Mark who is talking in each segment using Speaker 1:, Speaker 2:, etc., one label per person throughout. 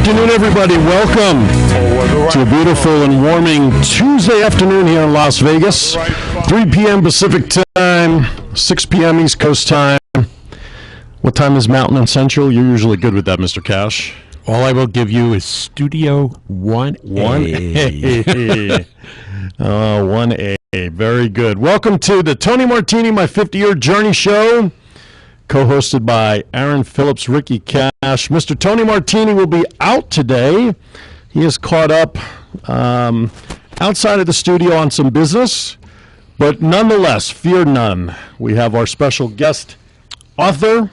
Speaker 1: afternoon, everybody. Welcome to a beautiful and warming Tuesday afternoon here in Las Vegas. 3 p.m. Pacific time, 6 p.m. East Coast time. What time is Mountain and Central? You're usually good with that, Mr. Cash.
Speaker 2: All I will give you is Studio 1A.
Speaker 1: 1A. Very good. Welcome to the Tony Martini, My 50-Year Journey Show, co-hosted by Aaron Phillips, Ricky Cash. Mr. Tony Martini will be out today. He is caught up outside of the studio on some business, but nonetheless, fear none. We have our special guest author,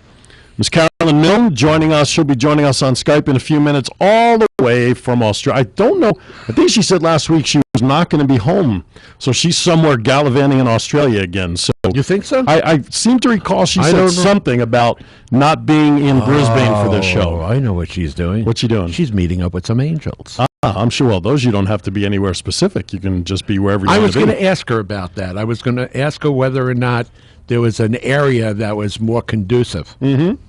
Speaker 1: Ms. Carolynn Milne, joining us. She'll be joining us on Skype in a few minutes, all the way from Australia. I don't know. I think she said last week she was not going to be home, so she's somewhere gallivanting in Australia again. So
Speaker 2: you think so?
Speaker 1: I seem to recall she said something about not being in Brisbane for this show.
Speaker 2: I know what she's doing.
Speaker 1: What's she doing?
Speaker 2: She's meeting up with some angels.
Speaker 1: I'm sure. Well, those you don't have to be anywhere specific. You can just be wherever you want to be.
Speaker 2: I was going to ask her about that. I was going to ask her whether or not there was an area that was more conducive.
Speaker 1: Mm-hmm.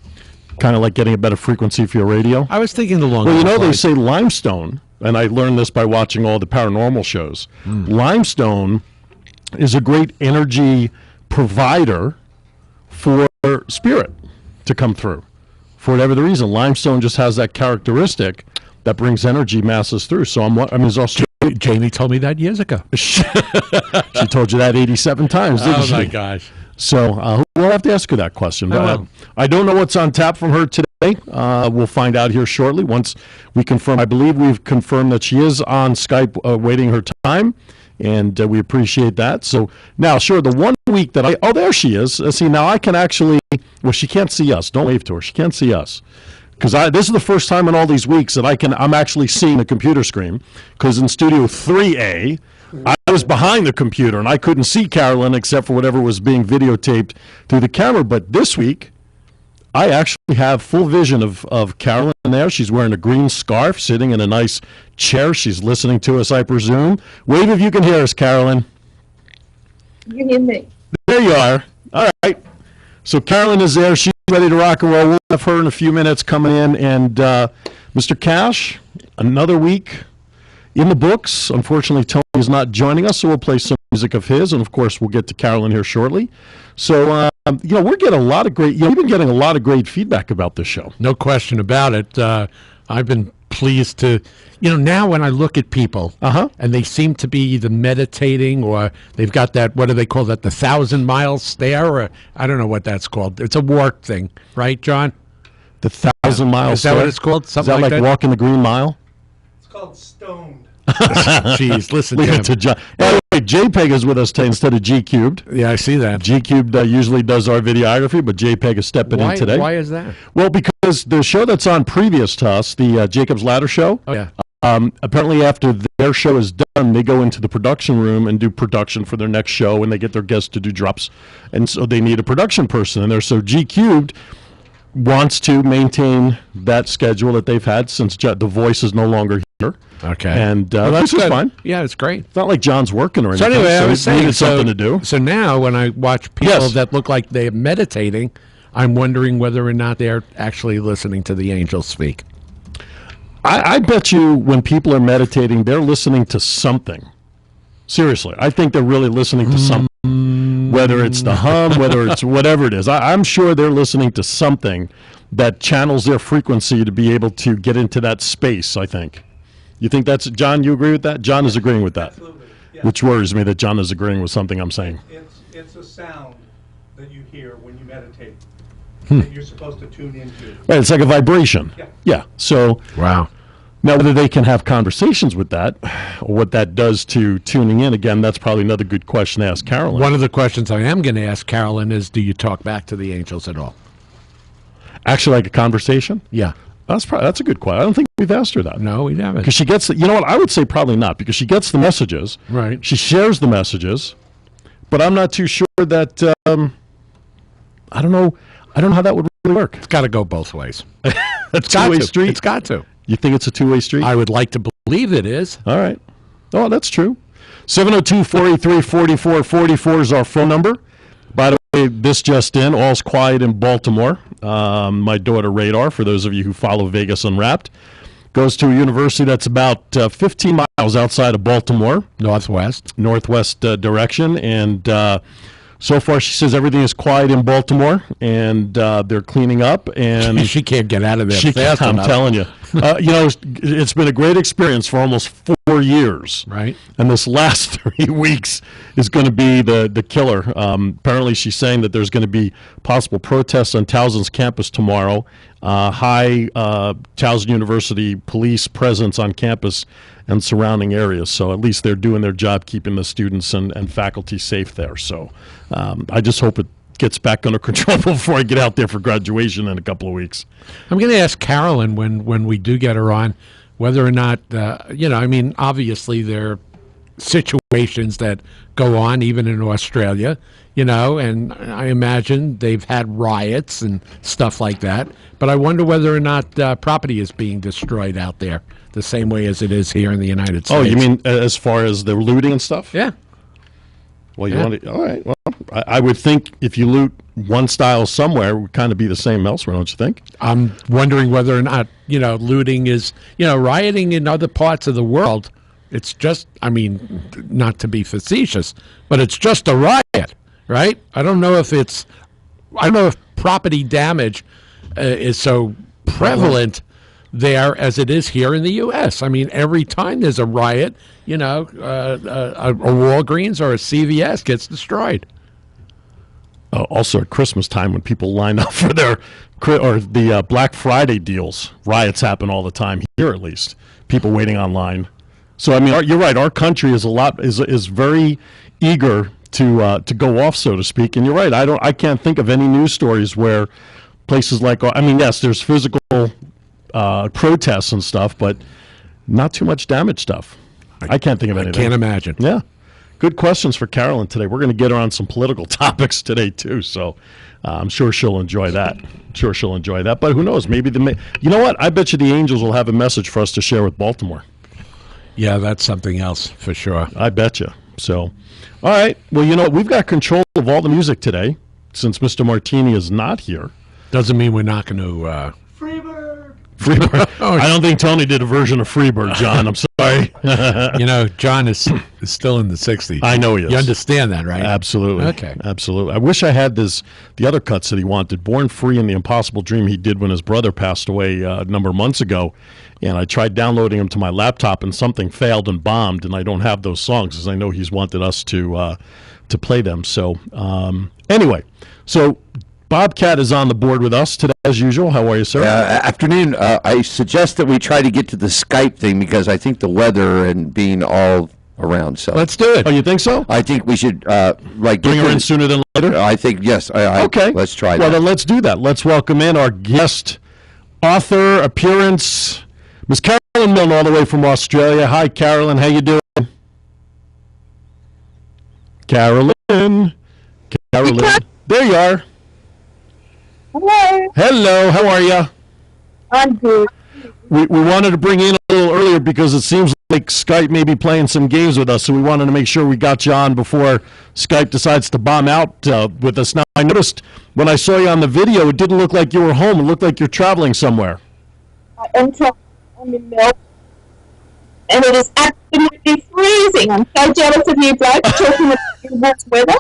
Speaker 1: Kind of like getting a better frequency for your radio.
Speaker 2: I was thinking along
Speaker 1: Well, you know, they say limestone, and I learned this by watching all the paranormal shows. Limestone is a great energy provider for spirit to come through. For whatever the reason, limestone just has that characteristic that brings energy masses through. So it's also
Speaker 2: Jamie told me that years ago.
Speaker 1: She told you that 87 times, didn't she?
Speaker 2: Oh, my gosh.
Speaker 1: So we'll have to ask her that question. I don't know what's on tap from her today. We'll find out here shortly once we confirm. I believe we've confirmed that she is on Skype waiting her time, and we appreciate that. So now, sure, the 1 week that oh, there she is. See, now I can actually, well, she can't see us. Don't wave to her. She can't see us. Because this is the first time in all these weeks that I'm actually seeing the computer screen. Because in Studio 3A, I was behind the computer, and I couldn't see Carolynn except for whatever was being videotaped through the camera. But this week, I actually have full vision of Carolynn there. She's wearing a green scarf, sitting in a nice chair. She's listening to us, I presume. Wave if you can hear us, Carolynn.
Speaker 3: You can hear me.
Speaker 1: There you are. All right. So Carolynn is there. She's ready to rock and roll. We'll have her in a few minutes coming in. And Mr. Cash, another week in the books. Unfortunately, Tony is not joining us, so we'll play some music of his. And, of course, we'll get to Carolynn here shortly. So, we're getting a lot of great, we've been getting a lot of great feedback about this show.
Speaker 2: No question about it. I've been pleased to, now when I look at people and they seem to be either meditating or they've got that, what do they call that, the 1,000-mile stare? Or I don't know what that's called. It's a work thing, right, John?
Speaker 1: The 1,000-mile
Speaker 2: stare? Is that what it's called?
Speaker 1: Something is that like walking the Green Mile?
Speaker 4: It's called stoned.
Speaker 2: Jeez, listen
Speaker 1: to John. Anyway, JPEG is with us today instead of G Cubed.
Speaker 2: Yeah, I see that.
Speaker 1: G Cubed usually does our videography, but JPEG is stepping in today.
Speaker 2: Why is that?
Speaker 1: Well, because the show that's on previous to us, the Jacob's Ladder show, apparently after their show is done, they go into the production room and do production for their next show, and they get their guests to do drops. And so they need a production person in there. So G Cubed wants to maintain that schedule that they've had since the voice is no longer here.
Speaker 2: Okay.
Speaker 1: And that's just fine.
Speaker 2: Yeah, it's great.
Speaker 1: It's not like John's working or anything.
Speaker 2: So anyway, I was saying,
Speaker 1: needed something to do.
Speaker 2: So now when I watch people that look like they're meditating, I'm wondering whether or not they're actually listening to the angels speak.
Speaker 1: I bet you when people are meditating, they're listening to something. Seriously. I think they're really listening to something. Whether it's the hum, whether it's whatever it is. I'm sure they're listening to something that channels their frequency to be able to get into that space, I think. You think that's, John, you agree with that? John is agreeing with that.
Speaker 4: Absolutely. Yeah.
Speaker 1: Which worries me that John is agreeing with something I'm saying.
Speaker 4: It's a sound that you hear when you meditate that you're supposed to tune into.
Speaker 1: Right, it's like a vibration. Yeah. So,
Speaker 2: wow.
Speaker 1: Now, whether they can have conversations with that or what that does to tuning in, again, that's probably another good question to ask Carolynn.
Speaker 2: One of the questions I am going to ask Carolynn is, do you talk back to the angels at all?
Speaker 1: Actually, like a conversation?
Speaker 2: Yeah.
Speaker 1: That's a good question. I don't think we've asked her that.
Speaker 2: No, we haven't.
Speaker 1: Because she gets, you know what, I would say probably not, because she gets the messages.
Speaker 2: Right.
Speaker 1: She shares the messages, but I'm not too sure that, I don't know how that would really work.
Speaker 2: It's got to go both ways.
Speaker 1: It's a two-way street?
Speaker 2: It's got to.
Speaker 1: You think it's a two-way street?
Speaker 2: I would like to believe it is.
Speaker 1: All right. Oh, that's true. 702-483-4444 is our phone number. By the way, this just in, all's quiet in Baltimore. My daughter Radar, for those of you who follow Vegas Unwrapped. goes to a university that's about 15 miles outside of Baltimore. Northwest direction. And so far, she says everything is quiet in Baltimore, and they're cleaning up. And
Speaker 2: she can't get out of there fast
Speaker 1: I'm
Speaker 2: enough.
Speaker 1: telling you. It's been a great experience for almost 4 years.
Speaker 2: Right.
Speaker 1: And this last 3 weeks is going to be the killer. Apparently, she's saying that there's going to be possible protests on Towson's campus tomorrow. High Towson University police presence on campus and surrounding areas. So at least they're doing their job keeping the students and faculty safe there. So I just hope it gets back under control before I get out there for graduation in a couple of weeks.
Speaker 2: I'm going to ask Carolyn when we do get her on whether or not, obviously there are situations that go on even in Australia, and I imagine they've had riots and stuff like that. But I wonder whether or not property is being destroyed out there the same way as it is here in the United States.
Speaker 1: Oh, you mean as far as the looting and stuff?
Speaker 2: Yeah.
Speaker 1: Well, want to? All right. Well, I would think if you loot one style somewhere, it would kind of be the same elsewhere, don't you think?
Speaker 2: I'm wondering whether or not, looting is, rioting in other parts of the world. It's just, not to be facetious, but it's just a riot, right? I don't know if property damage is so prevalent there as it is here in the U.S. Every time there's a riot, a Walgreens or a CVS gets destroyed.
Speaker 1: Also at Christmas time when people line up for the Black Friday deals, riots happen all the time here, at least. People waiting online. So you're right. Our country is very eager to go off, so to speak. And you're right. I can't think of any news stories where places like yes, there's physical protests and stuff, but not too much damage stuff. I can't think of anything.
Speaker 2: I can't imagine.
Speaker 1: Yeah. Good questions for Carolyn today. We're going to get her on some political topics today, too, so I'm sure she'll enjoy that. But who knows? Maybe you know what? I bet you the Angels will have a message for us to share with Baltimore.
Speaker 2: Yeah, that's something else for sure.
Speaker 1: I bet you. So, all right. Well, we've got control of all the music today since Mr. Martini is not here.
Speaker 2: Doesn't mean we're not going to...
Speaker 1: Freebird. I don't think Tony did a version of Freebird, John. I'm sorry.
Speaker 2: John is still in the 60s.
Speaker 1: I know he is.
Speaker 2: You understand that, right?
Speaker 1: Absolutely.
Speaker 2: Okay.
Speaker 1: Absolutely. I wish I had the other cuts that he wanted. Born Free and the Impossible Dream he did when his brother passed away a number of months ago. And I tried downloading them to my laptop and something failed and bombed, and I don't have those songs because I know he's wanted us to play them. So anyway, Bobcat is on the board with us today, as usual. How are you, sir?
Speaker 5: Afternoon. I suggest that we try to get to the Skype thing because I think the weather and being all around. So
Speaker 2: let's do it.
Speaker 1: Oh, you think so?
Speaker 5: I think we should
Speaker 1: bring her in sooner than later.
Speaker 5: I think yes.
Speaker 1: Okay.
Speaker 5: Let's try that.
Speaker 1: Well, then let's do that. Let's welcome in our guest, author appearance, Miss Carolynn Milne, all the way from Australia. Hi, Carolynn. How you doing? Carolynn. There you are.
Speaker 3: Hello.
Speaker 1: Hello, how are you?
Speaker 3: I'm good.
Speaker 1: We wanted to bring you in a little earlier because it seems like Skype may be playing some games with us, so we wanted to make sure we got you on before Skype decides to bomb out with us. Now, I noticed when I saw you on the video, it didn't look like you were home. It looked like you're traveling somewhere.
Speaker 3: I'm in Melbourne, and it is absolutely freezing. I'm so jealous of you guys talking about this weather.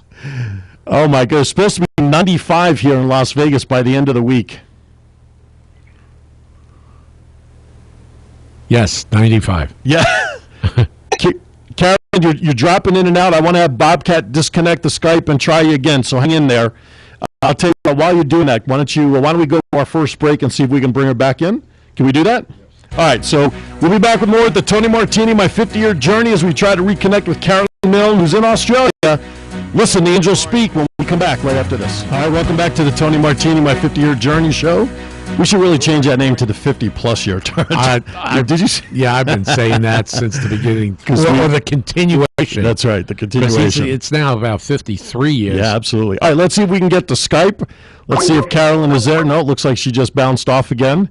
Speaker 1: Oh, my God. It's supposed to be 95 here in Las Vegas by the end of the week.
Speaker 2: Yes, 95.
Speaker 1: Yeah. Carolyn, you're dropping in and out. I want to have Bobcat disconnect the Skype and try you again, so hang in there. I'll tell you what, while you're doing that, why don't we go to our first break and see if we can bring her back in? Can we do that? All right, so we'll be back with more at the Tony Martini, My 50-Year Journey, as we try to reconnect with Carolynn Milne, who's in Australia. Listen, the angels speak when we come back right after this. All right, welcome back to the Tony Martini, My 50-Year Journey show. We should really change that name to the 50-plus year turn. Did you?
Speaker 2: Yeah, I've been saying that since the beginning. Or the continuation.
Speaker 1: That's right, the continuation.
Speaker 2: It's now about 53 years.
Speaker 1: Yeah, absolutely. All right, let's see if we can get to Skype. Let's see if Carolynn is there. No, it looks like she just bounced off again.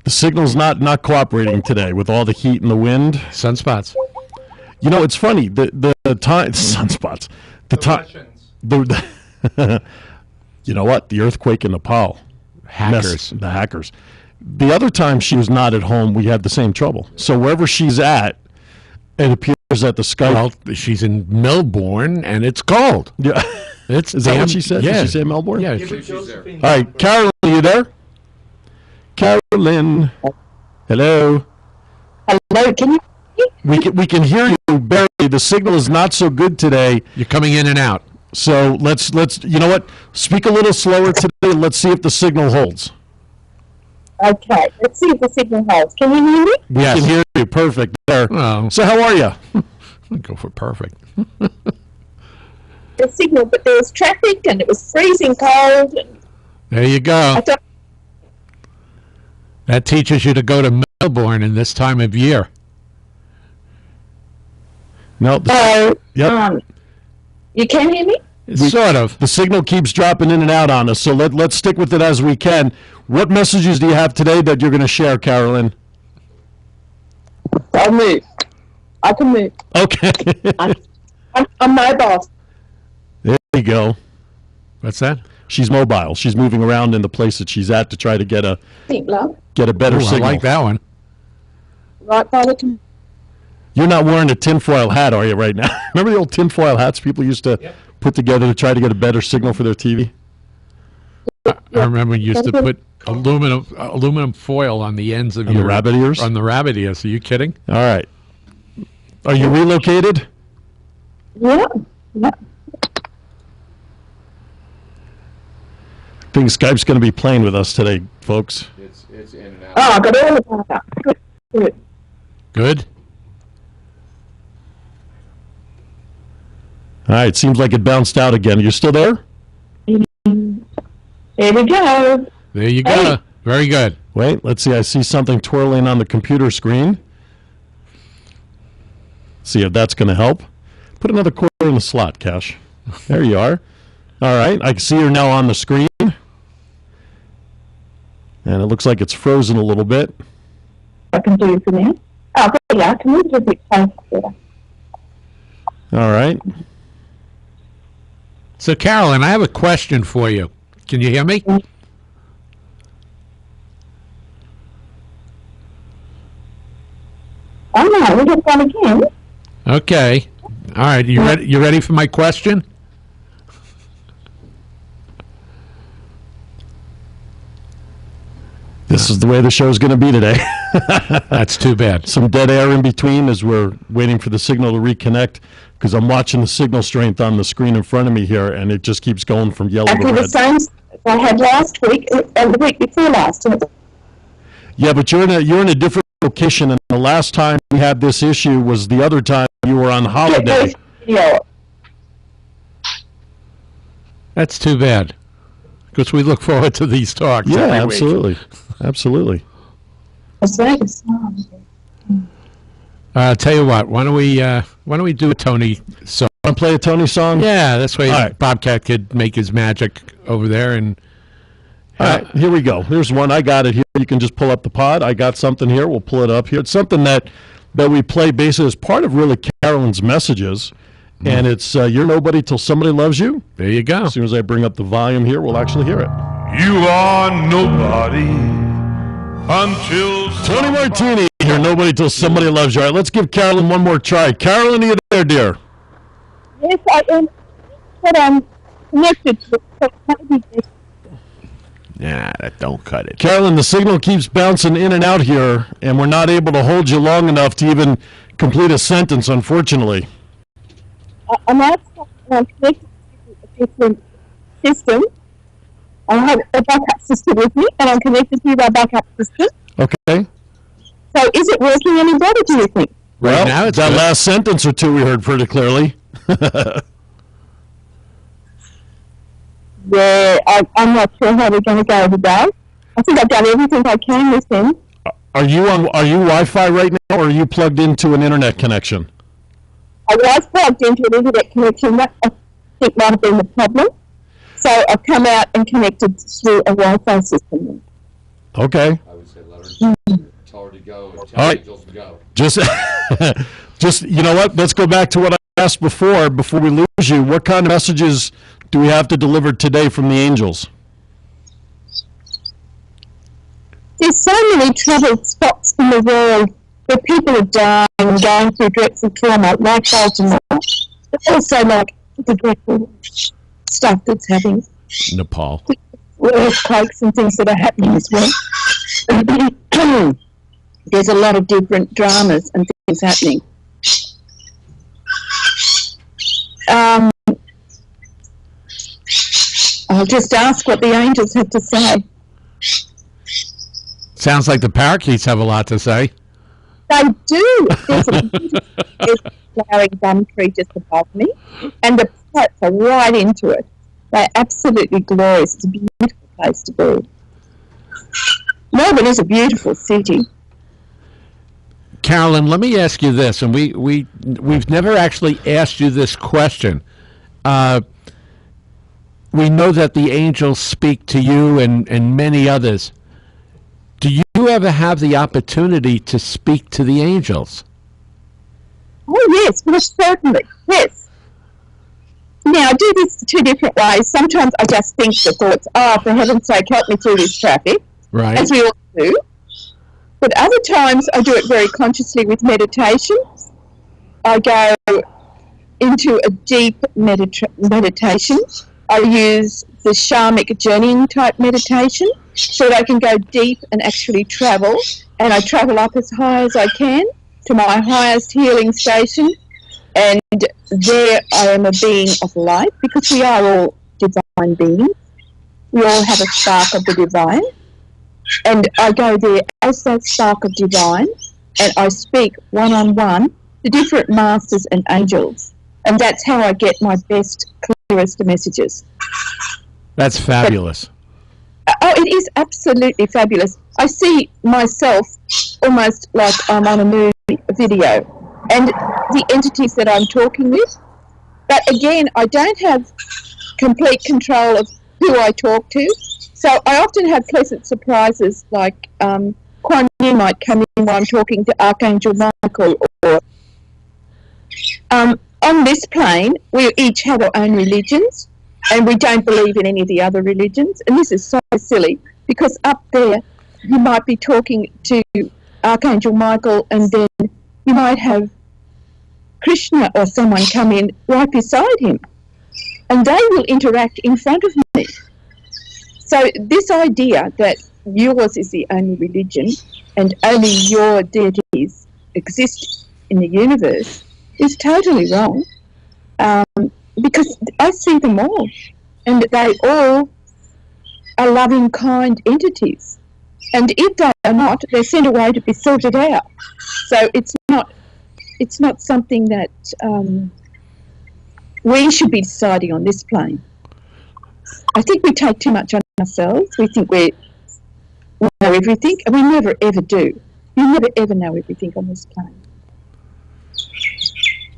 Speaker 1: The signal's not cooperating today with all the heat and the wind.
Speaker 2: Sunspots.
Speaker 1: It's funny. The time sunspots. You know what? The earthquake in Nepal.
Speaker 2: Hackers.
Speaker 1: The hackers. The other time she was not at home, we had the same trouble. So wherever she's at, it appears that the Skype.
Speaker 2: Well, she's in Melbourne, and it's cold.
Speaker 1: Yeah.
Speaker 2: It's
Speaker 1: Is that what she said?
Speaker 2: Yeah.
Speaker 1: Did she say Melbourne?
Speaker 2: Yeah.
Speaker 4: Give it Josephine.
Speaker 1: All right, Carolyn, are you there? Carolyn. Hello.
Speaker 3: Hello, can you hear me?
Speaker 1: We can hear you barely. The signal is not so good today.
Speaker 2: You're coming in and out.
Speaker 1: So let's you know what? Speak a little slower today. Let's see if the signal holds.
Speaker 3: Okay, let's see if the signal holds. Can you hear me?
Speaker 1: We
Speaker 2: Yes.
Speaker 1: can hear you. Perfect. There.
Speaker 2: Oh,
Speaker 1: So how are you?
Speaker 2: go for perfect.
Speaker 3: The signal, but there was traffic and it was freezing cold. And
Speaker 2: There you
Speaker 3: I
Speaker 2: go.
Speaker 3: don't,
Speaker 2: That teaches you to go to Melbourne in this time of year.
Speaker 1: No.
Speaker 3: so,
Speaker 1: Yep.
Speaker 3: you can hear me?
Speaker 2: Sort of.
Speaker 1: The signal keeps dropping in and out on us, so let's stick with it as we can. What messages do you have today that you're going to share, Carolyn?
Speaker 3: I'll move. I can move.
Speaker 1: Okay.
Speaker 3: I'm mobile.
Speaker 1: There you go.
Speaker 2: What's that?
Speaker 1: She's mobile. She's moving around in the place that she's at to try to get a
Speaker 3: Love.
Speaker 1: better
Speaker 2: Ooh, I
Speaker 1: signal.
Speaker 2: like that one.
Speaker 3: Right by the
Speaker 1: You're not wearing a tinfoil hat, are you, right now? Remember the old tinfoil hats people used to put together to try to get a better signal for their TV?
Speaker 2: I remember you used to put aluminum foil on the ends of
Speaker 1: On
Speaker 2: your
Speaker 1: the rabbit ears?
Speaker 2: On the rabbit ears. Are you kidding?
Speaker 1: All right. Are you relocated?
Speaker 3: Yeah. Yeah.
Speaker 1: I think Skype's going to be playing with us today, folks.
Speaker 5: It's in and out.
Speaker 3: Oh, I got all the power up. Good.
Speaker 2: Good.
Speaker 1: All right, seems like it bounced out again. You still there?
Speaker 3: There we go.
Speaker 2: There you go.
Speaker 3: Hey.
Speaker 2: Very good.
Speaker 1: Wait, let's see. I see something twirling on the computer screen. See if that's going to help. Put another quarter in the slot, Cash. There you are. All right, I can see you're now on the screen. And it looks like it's frozen a little bit.
Speaker 3: I can do it for now. Oh, there you are. Can move it a bit closer there.
Speaker 1: All right.
Speaker 2: So, Carolyn, I have a question for you. Can you hear me?
Speaker 3: Oh no, we just gone again.
Speaker 2: Okay. All right. You ready? You ready for my question?
Speaker 1: This is the way the show's going to be today.
Speaker 2: That's too bad.
Speaker 1: Some dead air in between as we're waiting for the signal to reconnect because I'm watching the signal strength on the screen in front of me here, and it just keeps going from yellow to
Speaker 3: Actually, the
Speaker 1: red.
Speaker 3: same I had last week and the week before last.
Speaker 1: Yeah, but you're in a different location, and the last time we had this issue was the other time you were on holiday.
Speaker 3: Yeah.
Speaker 2: That's too bad. Because we look forward to these talks.
Speaker 1: Yeah,
Speaker 2: every week.
Speaker 1: absolutely. Absolutely.
Speaker 3: That's right.
Speaker 2: Tell you what. Why don't we do a Tony song?
Speaker 1: Want to play a Tony song?
Speaker 2: Yeah, that's way
Speaker 1: All right.
Speaker 2: Bobcat could make his magic over there. And
Speaker 1: All right, here we go. Here's one. I got it here. You can just pull up the pod. I got something here. We'll pull it up here. It's something that we play basically as part of really Carolyn's messages. And it's You're Nobody Till Somebody Loves You.
Speaker 2: there you go.
Speaker 1: As soon as I bring up the volume here, we'll actually hear it.
Speaker 6: You are nobody until
Speaker 1: Tony Martini here. Nobody Till Somebody Loves You. All right, let's give Carolyn one more try. Carolyn, are you there, dear?
Speaker 3: Yes, I am. But I'm connected to the
Speaker 2: Nah, don't cut it.
Speaker 1: Carolyn, the signal keeps bouncing in and out here, and we're not able to hold you long enough to even complete a sentence, unfortunately.
Speaker 3: I'm outside and I'm connected to a different system. I have a backup system with me, and I'm connected to my backup system.
Speaker 1: Okay?
Speaker 3: So is it working any better, do you think?
Speaker 2: Right
Speaker 1: Well,
Speaker 2: now, it's
Speaker 1: that
Speaker 2: good.
Speaker 1: last sentence or two we heard pretty clearly.
Speaker 3: Yeah, I'm not sure how we're going to go today. I think I've done everything I can with him.
Speaker 1: Are you Wi-Fi right now, or are you plugged into an internet connection?
Speaker 3: I was plugged into an internet connection. That I think might have been the problem. So I've come out and connected through a Wi-Fi system.
Speaker 1: Okay.
Speaker 5: I would say let her tell her to go and tell
Speaker 1: All right.
Speaker 5: Angels to go.
Speaker 1: Just you know what? Let's go back to what I asked before we lose you. What kind of messages do we have to deliver today from the angels?
Speaker 3: there's so many troubled spots in the world where people are dying and going through dreadful trauma, like Baltimore, but also like the dreadful stuff that's happening.
Speaker 1: Nepal.
Speaker 3: Earthquakes and things that are happening as well. There's a lot of different dramas and things happening. I'll just ask what the angels have to say.
Speaker 2: Sounds like the parakeets have a lot to say.
Speaker 3: They do. There's a flowering gum tree just above me, and the parrots are right into it. They're absolutely glorious. It's a beautiful place to be. Melbourne is a beautiful city.
Speaker 2: Carolynn, let me ask you this, and we've never actually asked you this question. We know that the angels speak to you and many others. Do you ever have the opportunity to speak to the angels?
Speaker 3: Oh, yes, most certainly, yes. Now, I do this two different ways. Sometimes I just think the thoughts, oh, for heaven's sake, help me through this traffic,
Speaker 2: right,
Speaker 3: as we all do. But other times I do it very consciously with meditation. I go into a deep meditation. I use the shamanic journeying type meditation so that I can go deep and actually travel. And I travel up as high as I can to my highest healing station. And there I am a being of light, because we are all divine beings. We all have a spark of the divine. And I go there as that spark of divine, and I speak one-on-one to different masters and angels. And that's how I get my best, clearest messages.
Speaker 2: That's fabulous.
Speaker 3: Oh, it is absolutely fabulous. I see myself almost like I'm on a movie, a video, and the entities that I'm talking with. But again, I don't have complete control of who I talk to. So I often have pleasant surprises, like Kuan Yin might come in while I'm talking to Archangel Michael, or on this plane, we each have our own religions, and we don't believe in any of the other religions. And this is so silly, because up there, you might be talking to Archangel Michael, and then you might have Krishna or someone come in right beside him, and they will interact in front of me. So this idea that yours is the only religion and only your deities exist in the universe is totally wrong, because I see them all, and they all are loving, kind entities. And if they are not, they're sent away to be sorted out. So it's not something that we should be deciding on this plane. I think we take too much on ourselves. We think we know everything, and we never ever do. You never ever know everything on this plane.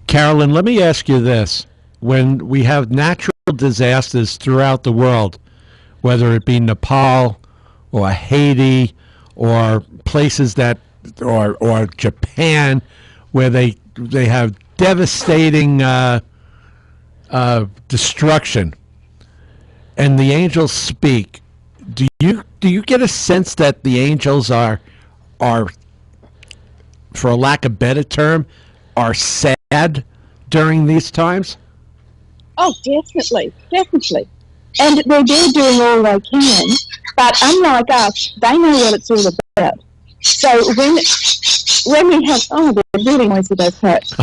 Speaker 2: Carolynn, let me ask you this. When we have natural disasters throughout the world, whether it be Nepal or Haiti or places that, or Japan, where they have devastating destruction, and the angels speak, do you get a sense that the angels are, for a lack of a better term, are sad during these times?
Speaker 3: Oh, definitely. And they're there doing all they can, but unlike us, they know what it's all about. So when we have, oh, they're really noisy, those parrots.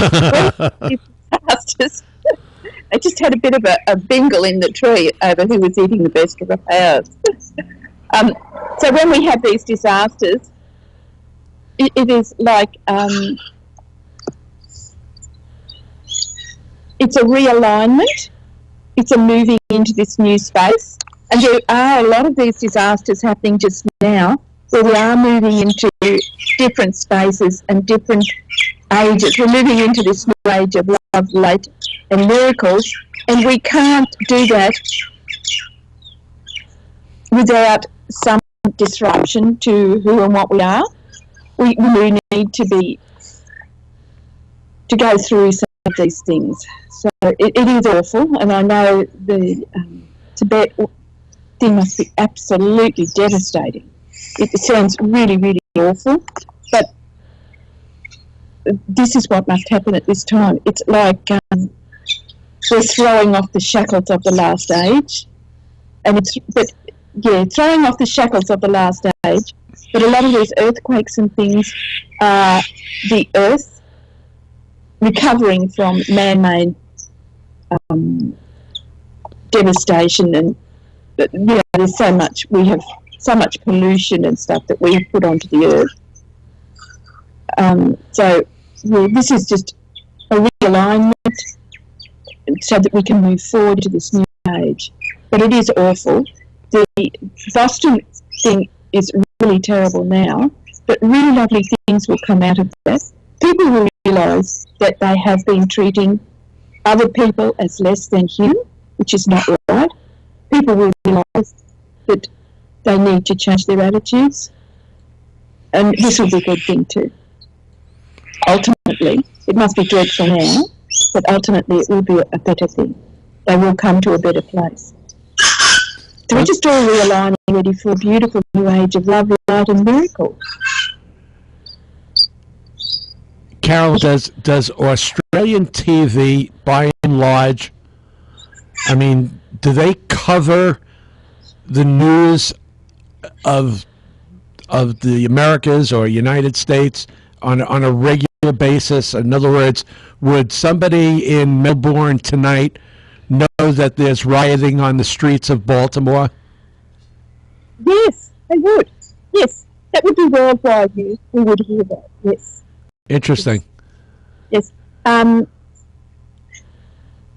Speaker 3: I just had a bit of a bingle in the tree over who was eating the best of the pears. So when we have these disasters, it is like it's a realignment. It's a moving into this new space. And there are a lot of these disasters happening just now, where we are moving into different spaces and different ages. We're moving into this new age of love, light, and miracles, and we can't do that without some disruption to who and what we are. We need to go through some of these things. So it is awful, and I know the Tibet thing must be absolutely devastating. It sounds really, really awful, but this is what must happen at this time. It's like we're throwing off the shackles of the last age, and throwing off the shackles of the last age. But a lot of these earthquakes and things are the earth recovering from man-made devastation, and there's so much, we have so much pollution and stuff that we have put onto the earth. This is just a realignment so that we can move forward to this new age. But it is awful. The Boston thing is really terrible now, but really lovely things will come out of that. People will realise that they have been treating other people as less than human, which is not right. People will realise that they need to change their attitudes, and this will be a good thing too. Ultimately, it must be dreadful now, but ultimately it will be a better thing. They will come to a better place. So we're just all realigning, ready for a beautiful new age of love, light and miracle.
Speaker 2: Carol, does Australian TV, by and large, I mean, do they cover the news of the Americas or United States on a regular basis? In other words, would somebody in Melbourne tonight know that there's rioting on the streets of Baltimore?
Speaker 3: Yes, they would. Yes, that would be worldwide news. We would hear that. Yes.
Speaker 2: Interesting.
Speaker 3: Yes.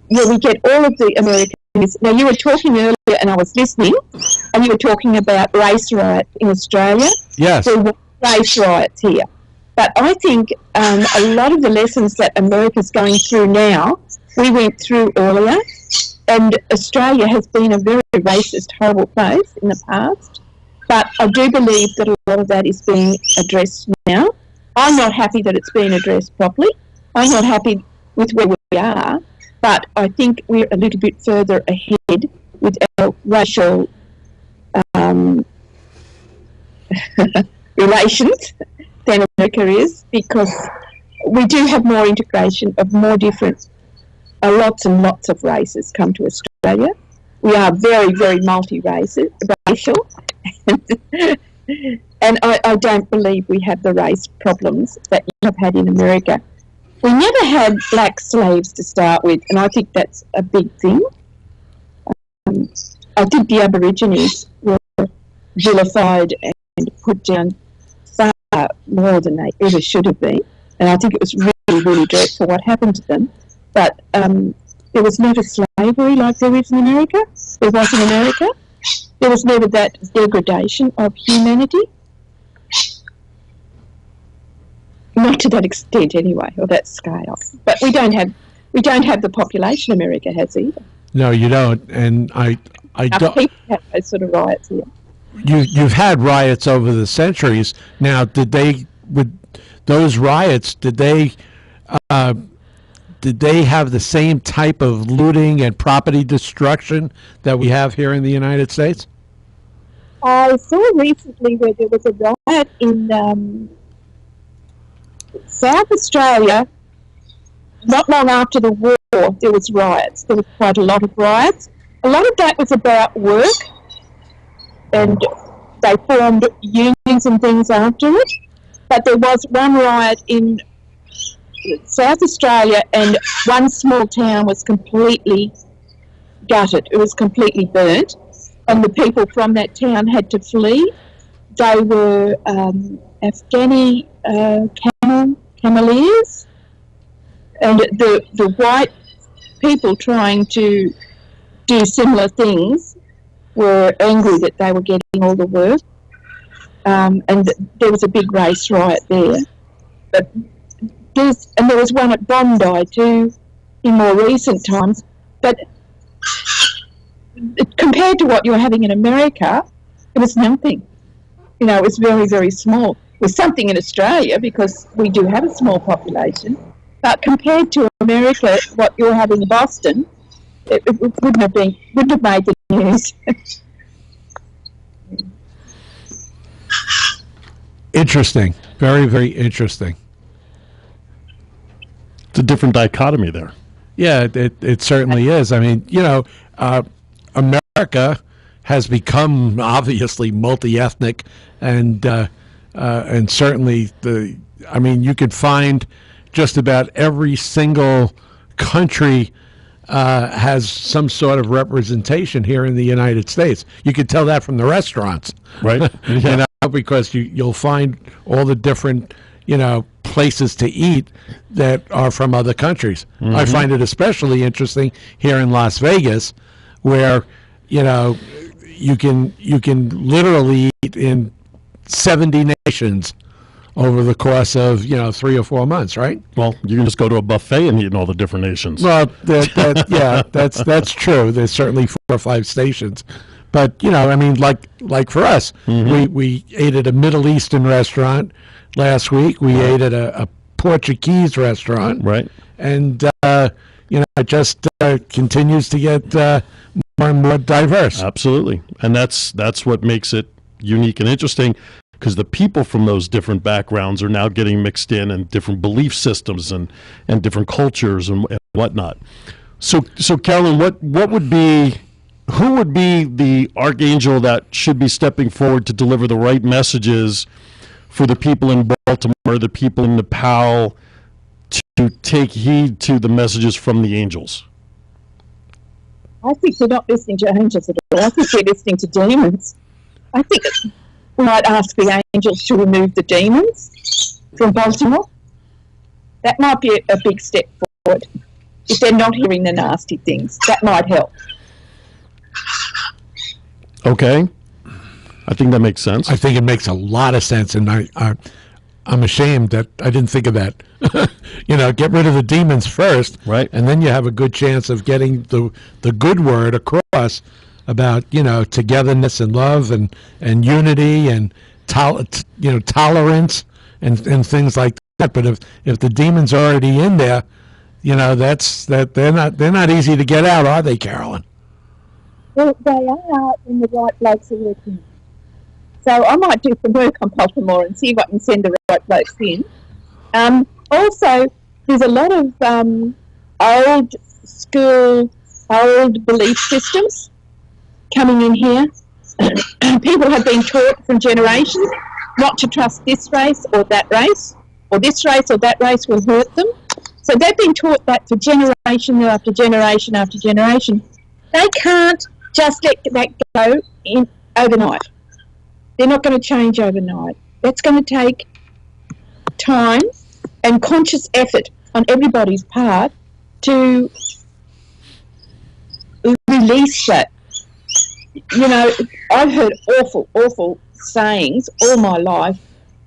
Speaker 3: We get all of the American news. Now, you were talking earlier, and I was listening, and you were talking about race riots in Australia.
Speaker 2: Yes.
Speaker 3: There were race riots here. But I think a lot of the lessons that America's going through now, we went through earlier, and Australia has been a very racist, horrible place in the past. But I do believe that a lot of that is being addressed now. I'm not happy that it's being addressed properly. I'm not happy with where we are, but I think we're a little bit further ahead with our racial relations than America is, because we do have more integration of more different, lots and lots of races come to Australia. We are very, very multi-racial, and I don't believe we have the race problems that you have had in America. We never had black slaves to start with, and I think that's a big thing. I think the Aborigines were vilified and put down far more than they ever should have been, and I think it was really, really dreadful what happened to them. But there was never slavery like there is in America. There was in America. There was never that degradation of humanity. Not to that extent, anyway, or that scale. But we don't have the population America has either.
Speaker 2: No, you don't, and I don't.
Speaker 3: People have those sort of riots here.
Speaker 2: You've had riots over the centuries. Now, did those riots? Did they have the same type of looting and property destruction that we have here in the United States?
Speaker 3: I saw recently where there was a riot in South Australia. Not long after the war, there was riots. There was quite a lot of riots. A lot of that was about work, and they formed unions and things after it. But there was one riot in South Australia, and one small town was completely gutted. It was completely burnt, and the people from that town had to flee. They were Afghani Cameliers, and the white people trying to do similar things were angry that they were getting all the work, and there was a big race riot there. But there was one at Bondi too in more recent times, but compared to what you were having in America, it was nothing. It was very, very small. It was something in Australia because we do have a small population, but compared to America, what you're having in Boston, it wouldn't have made the news.
Speaker 2: Interesting. Very, very interesting.
Speaker 1: It's a different dichotomy there.
Speaker 2: Yeah, it certainly is. I mean, America has become obviously multi-ethnic, and certainly you could find just about every single country has some sort of representation here in the United States. You could tell that from the restaurants,
Speaker 1: right? Yeah.
Speaker 2: Because you'll find all the different places to eat that are from other countries. Mm-hmm. I find it especially interesting here in Las Vegas, where you can literally eat in 70 nations over the course of 3 or 4 months, right?
Speaker 1: Well, you can just go to a buffet and eat in all the different nations.
Speaker 2: Well, that's true. There's certainly 4 or 5 stations, but like for us, mm-hmm. we ate at a Middle Eastern restaurant last week. We ate at a Portuguese restaurant,
Speaker 1: right?
Speaker 2: And it just continues to get more and more diverse.
Speaker 1: Absolutely, and that's what makes it unique and interesting, because the people from those different backgrounds are now getting mixed in, and different belief systems and different cultures and whatnot. So Carolyn, who would be the archangel that should be stepping forward to deliver the right messages for the people in Baltimore, the people in Nepal, to take heed to the messages from the angels?
Speaker 3: I think they're not listening to angels at all. I think they're listening to demons. I think we might ask the angels to remove the demons from Baltimore. That might be a big step forward. If they're not hearing the nasty things, that might help.
Speaker 1: Okay. I think that makes sense.
Speaker 2: I think it makes a lot of sense, and I'm ashamed that I didn't think of that. Get rid of the demons first,
Speaker 1: right?
Speaker 2: And then you have a good chance of getting the good word across about togetherness and love and unity and tolerance and things like that. But if the demon's already in there, they're not easy to get out, are they, Carolyn?
Speaker 3: Well, they are in the right blokes are working. So I might do some work on Baltimore and see if I can send the right blokes in. Also, there's a lot of old school, old belief systems coming in here. People have been taught from generations not to trust this race or that race, or this race or that race will hurt them. So they've been taught that for generation after generation after generation. They can't just let that go in overnight. They're not going to change overnight. That's going to take time and conscious effort on everybody's part to release that. I've heard awful sayings all my life,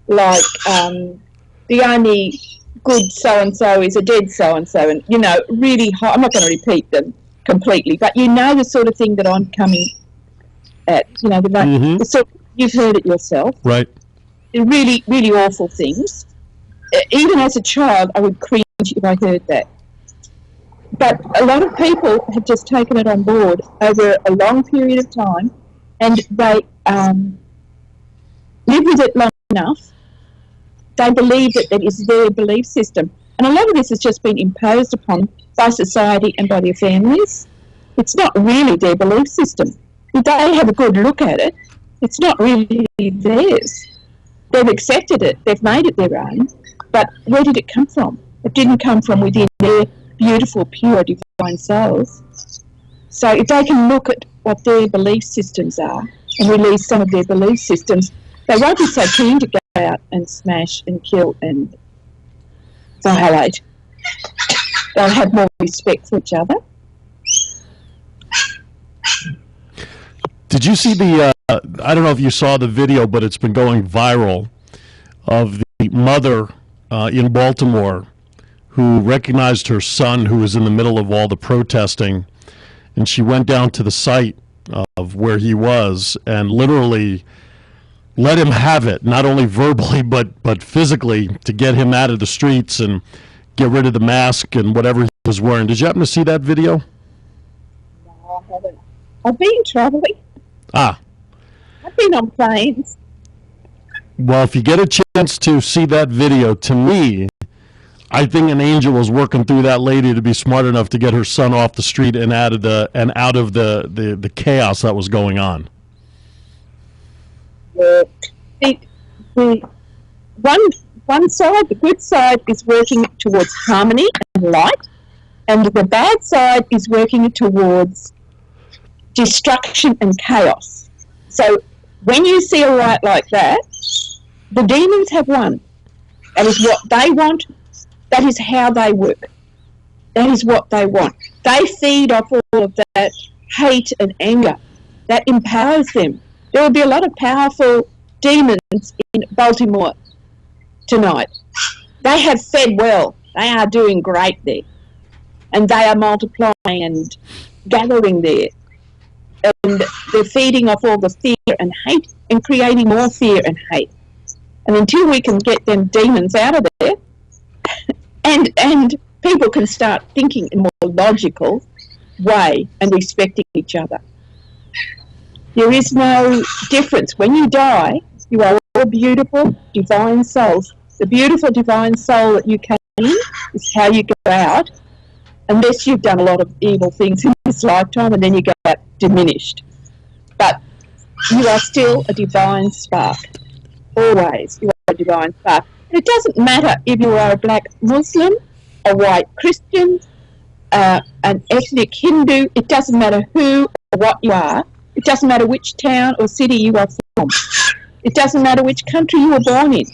Speaker 3: like the only good so-and-so is a dead so-and-so, and, really high. I'm not going to repeat them completely, but the sort of thing that I'm coming at,
Speaker 1: mm-hmm.
Speaker 3: the sort. You've heard it yourself.
Speaker 1: Right.
Speaker 3: They're really, really awful things. Even as a child, I would cringe if I heard that. But a lot of people have just taken it on board over a long period of time, and they live with it long enough. They believe that that is their belief system. And a lot of this has just been imposed upon by society and by their families. It's not really their belief system. If they have a good look at it, it's not really theirs. They've accepted it. They've made it their own. But where did it come from? It didn't come from within their beautiful, pure, divine souls. So if they can look at what their belief systems are and release some of their belief systems, they won't be so keen to go out and smash and kill and violate. They'll have more respect for each other.
Speaker 1: Did you see I don't know if you saw the video, but it's been going viral, of the mother in Baltimore who recognized her son who was in the middle of all the protesting, and she went down to the site of where he was and literally let him have it, not only verbally but physically, to get him out of the streets and get rid of the mask and whatever he was wearing. Did you happen to see that video?
Speaker 3: No, I haven't. I've been travelling.
Speaker 1: Ah.
Speaker 3: I've been on planes.
Speaker 1: Well, if you get a chance to see that video, to me, I think an angel was working through that lady to be smart enough to get her son off the street and out of the chaos that was going on.
Speaker 3: The one side, the good side, is working towards harmony and light, and the bad side is working towards destruction and chaos. So when you see a light like that, the demons have won. That is what they want. That is how they work. That is what they want. They feed off all of that hate and anger. That empowers them. There will be a lot of powerful demons in Baltimore tonight. They have fed well. They are doing great there. And they are multiplying and gathering there. And they're feeding off all the fear and hate and creating more fear and hate. And until we can get them demons out of there, and people can start thinking in a more logical way and respecting each other. There is no difference. When you die, you are all beautiful, divine souls. The beautiful divine soul that you came in is how you go out, unless you've done a lot of evil things in this lifetime, and then you go out diminished. But you are still a divine spark. Always, you are a divine spark. And it doesn't matter if you are a black Muslim, a white Christian, an ethnic Hindu. It doesn't matter who or what you are. It doesn't matter which town or city you are from. It doesn't matter which country you were born in.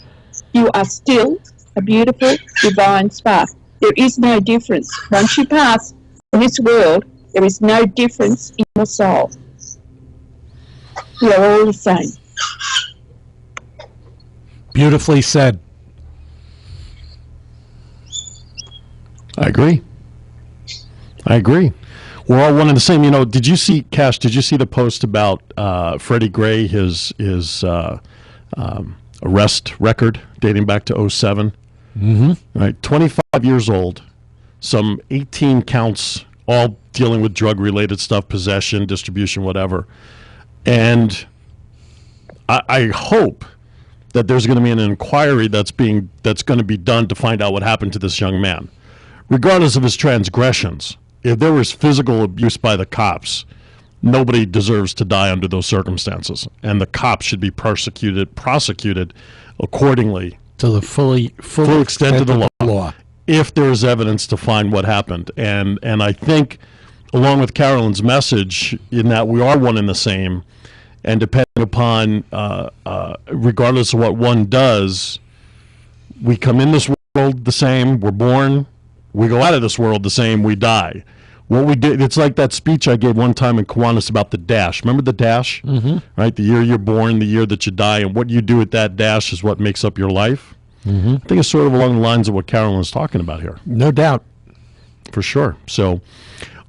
Speaker 3: You are still a beautiful, divine spark. There is no difference. Once you pass from this world, there is no difference in your soul. We are all the same.
Speaker 2: Beautifully said.
Speaker 1: I agree. We're all one and the same. You know, did you see, Cash, did you see the post about Freddie Gray, his arrest record dating back to 2007? Mm-hmm. Right, 25 years old, some 18 counts, all dealing with drug-related stuff, possession, distribution, whatever. And I hope that there's going to be an inquiry that's going to be done to find out what happened to this young man. Regardless of his transgressions, if there was physical abuse by the cops, nobody deserves to die under those circumstances, and the cops should be prosecuted accordingly
Speaker 2: to the full
Speaker 1: extent of the law, if there is evidence to find what happened. And I think, along with Carolynn's message, in that we are one and the same, and depending upon, regardless of what one does, we come in this world the same, we're born, we go out of this world the same, we die. What we did, it's like that speech I gave one time in Kiwanis about the dash. Remember the dash? Mm-hmm. Right? The year you're born, the year that you die, and what you do with that dash is what makes up your life. Mm-hmm. I think it's sort of along the lines of what Carolynn's talking about here.
Speaker 2: No doubt.
Speaker 1: For sure. So,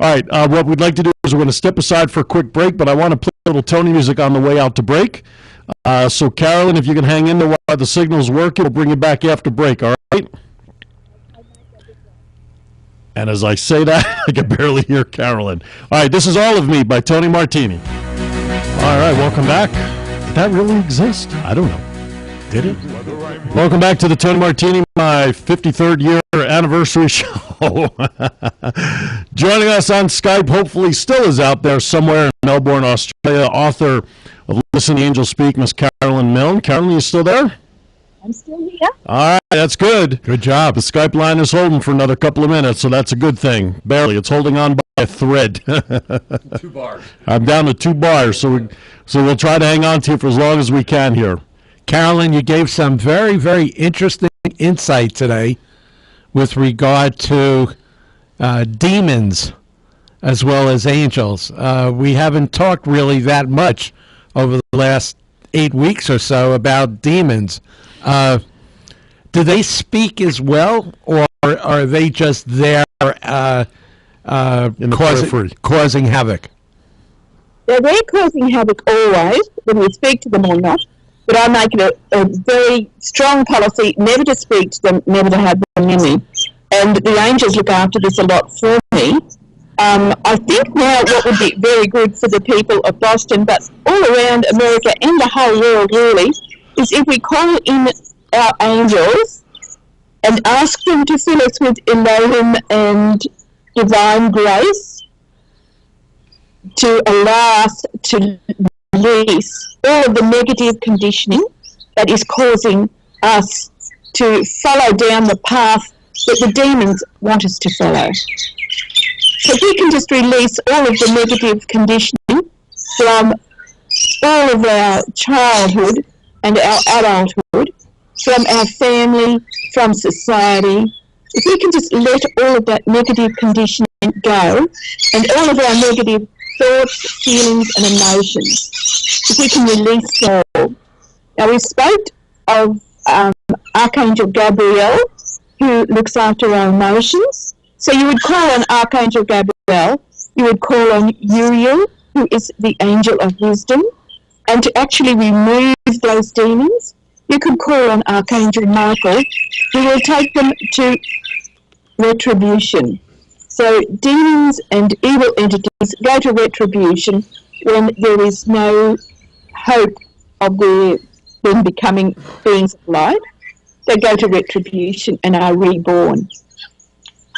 Speaker 1: all right, what we'd like to do is we're going to step aside for a quick break, but I want to play a little Tony music on the way out to break. So, Carolynn, if you can hang in there while the signal's working, we'll bring you back after break, all right? And as I say that, I can barely hear Carolynn. All right, this is All of Me by Tony Martini. All right, welcome back. Did that really exist? I don't know. Did it? Welcome back to the Tony Martini, my 53rd year anniversary show. Joining us on Skype, hopefully still is out there somewhere in Melbourne, Australia, author of Listen the Angels Speak, Miss Carolynn Milne. Carolynn, you still there?
Speaker 3: I'm still here.
Speaker 1: All right, that's good.
Speaker 2: Good job.
Speaker 1: The Skype line is holding for another couple of minutes, so that's a good thing. Barely. It's holding on by a thread.
Speaker 6: 2 bars.
Speaker 1: I'm down to 2 bars, so we'll try to hang on to you for as long as we can here.
Speaker 2: Carolynn, you gave some very, very interesting insight today with regard to demons as well as angels. We haven't talked really that much over the last 8 weeks or so about demons. Do they speak as well, or are they just there causing havoc?
Speaker 3: They're causing havoc always, whether we speak to them or not. But I make it a very strong policy never to speak to them, never to have them in me. And the angels look after this a lot for me. I think now what would be very good for the people of Boston, but all around America and the whole world really, is if we call in our angels and ask them to fill us with Elohim and divine grace to allow us to release all of the negative conditioning that is causing us to follow down the path that the demons want us to follow. So if we can just release all of the negative conditioning from all of our childhood and our adulthood, from our family, from society, if we can just let all of that negative conditioning go, and all of our negative thoughts, feelings and emotions, if we can release them all. Now we spoke of Archangel Gabriel, who looks after our emotions. So you would call on Archangel Gabriel, you would call on Uriel, who is the angel of wisdom, and to actually remove those demons, you could call on Archangel Michael, who will take them to retribution. So demons and evil entities go to retribution when there is no hope of them becoming beings of light. They go to retribution and are reborn,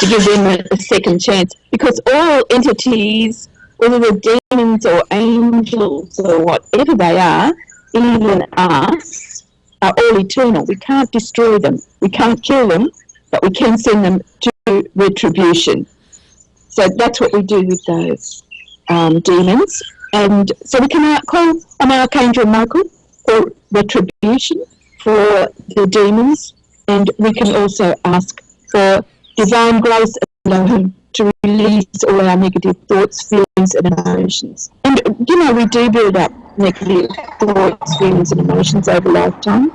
Speaker 3: to give them a second chance. Because all entities, whether they're demons or angels or whatever they are, even us, are all eternal. We can't destroy them. We can't kill them, but we can send them to retribution. So that's what we do with those demons. And so we can call on Archangel Michael for retribution for the demons, and we can also ask for divine grace Elohim to release all our negative thoughts, feelings and emotions. And we do build up negative thoughts, feelings and emotions over lifetime.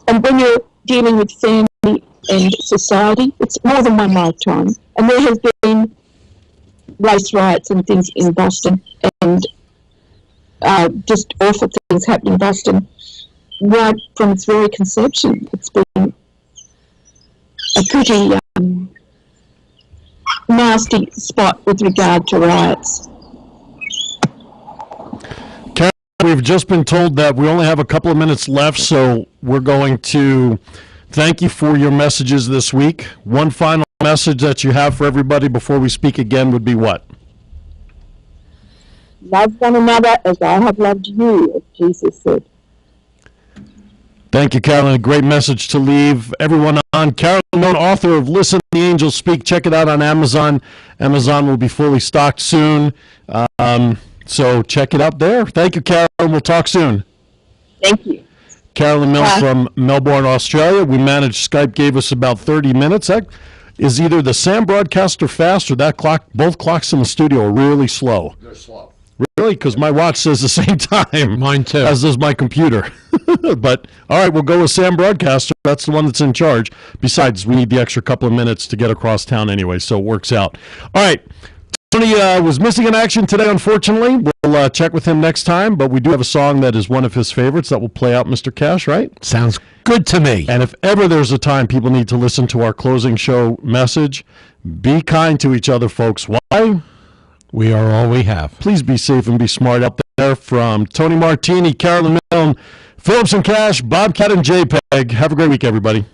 Speaker 3: And when you're dealing with family and society, it's more than one lifetime. And there has been race riots and things in Boston, and just awful things happening in Boston right from its very conception. It's been a pretty nasty spot with regard to riots.
Speaker 1: Carolyn, we've just been told that we only have a couple of minutes left, so we're going to thank you for your messages this week. One final message that you have for everybody before we speak again would be what?
Speaker 3: Love one another as I have loved you, as Jesus said.
Speaker 1: Thank you, Carolyn. A great message to leave everyone on. Carolynn Milne, author of Listen the Angels Speak. Check it out on Amazon. Amazon will be fully stocked soon. So check it out there. Thank you, Carolyn. We'll talk soon.
Speaker 3: Thank you.
Speaker 1: Carolynn Milne from Melbourne, Australia. We managed Skype, gave us about 30 minutes. That is either the SAM broadcaster fast or that clock. Both clocks in the studio are really slow.
Speaker 6: They're slow.
Speaker 1: Really? Because my watch says the same time.
Speaker 2: Mine too.
Speaker 1: As does my computer. But, all right, we'll go with Sam Broadcaster. That's the one that's in charge. Besides, we need the extra couple of minutes to get across town anyway, so it works out. All right. Tony was missing in action today, unfortunately. We'll check with him next time, but we do have a song that is one of his favorites that will play out, Mr. Cash, right?
Speaker 2: Sounds good to me.
Speaker 1: And if ever there's a time people need to listen to our closing show message, be kind to each other, folks. Why?
Speaker 2: We are all we have.
Speaker 1: Please be safe and be smart out there. From Tony Martini, Carolynn Milne, Phillips Cash, Bobcat and JPEG. Have a great week, everybody.